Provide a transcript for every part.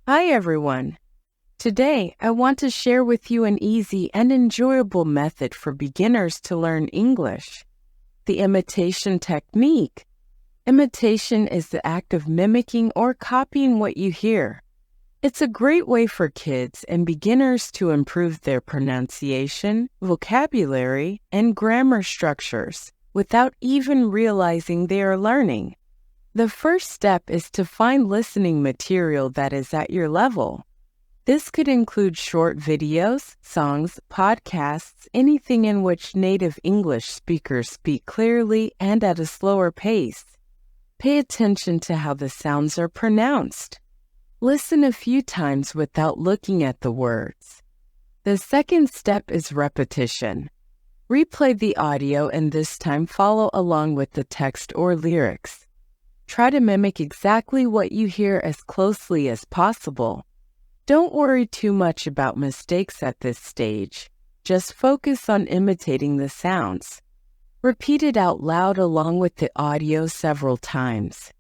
Hi everyone! Today, I want to share with you an easy and enjoyable method for beginners to learn English. The imitation technique. Imitation is the act of mimicking or copying what you hear. It's a great way for kids and beginners to improve their pronunciation, vocabulary, and grammar structures without even realizing they are learning. The first step is to find listening material that is at your level. This could include short videos, songs, podcasts, anything in which native English speakers speak clearly and at a slower pace. Pay attention to how the sounds are pronounced. Listen a few times without looking at the words. The second step is repetition. Replay the audio and this time follow along with the text or lyrics. Try to mimic exactly what you hear as closely as possible. Don't worry too much about mistakes at this stage. Just focus on imitating the sounds. Repeat it out loud along with the audio several times.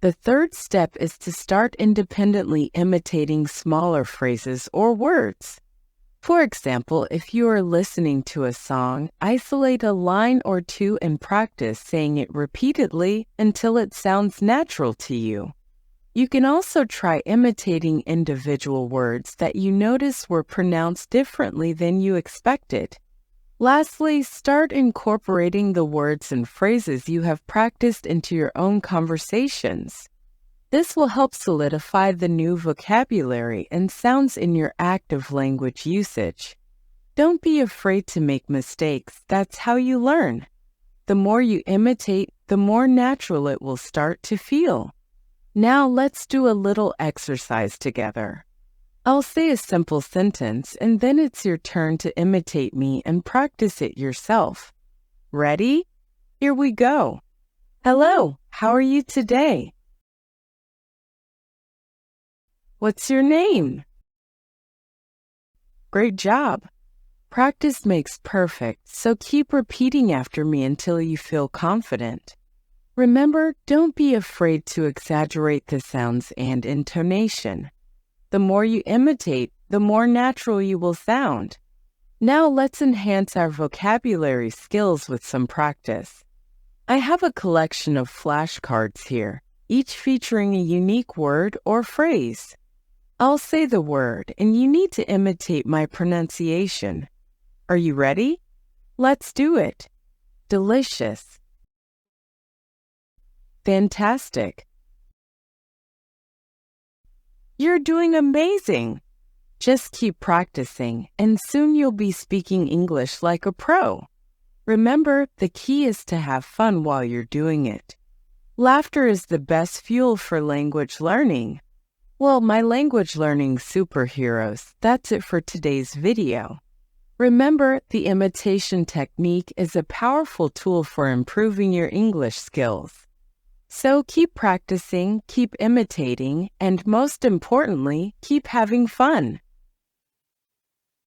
The third step is to start independently imitating smaller phrases or words. For example, if you are listening to a song, isolate a line or two and practice saying it repeatedly until it sounds natural to you. You can also try imitating individual words that you notice were pronounced differently than you expected. Lastly, start incorporating the words and phrases you have practiced into your own conversations. This will help solidify the new vocabulary and sounds in your active language usage. Don't be afraid to make mistakes. That's how you learn. The more you imitate, the more natural it will start to feel. Now let's do a little exercise together. I'll say a simple sentence and then it's your turn to imitate me and practice it yourself. Ready? Here we go. Hello, how are you today? What's your name? Great job. Practice makes perfect, so keep repeating after me until you feel confident. Remember, don't be afraid to exaggerate the sounds and intonation. The more you imitate, the more natural you will sound. Now let's enhance our vocabulary skills with some practice. I have a collection of flashcards here, each featuring a unique word or phrase. I'll say the word, and you need to imitate my pronunciation. Are you ready? Let's do it. Delicious. Fantastic. You're doing amazing! Just keep practicing, and soon you'll be speaking English like a pro. Remember, the key is to have fun while you're doing it. Laughter is the best fuel for language learning. Well, my language learning superheroes, that's it for today's video. Remember, the imitation technique is a powerful tool for improving your English skills. So keep practicing, keep imitating, and most importantly, keep having fun.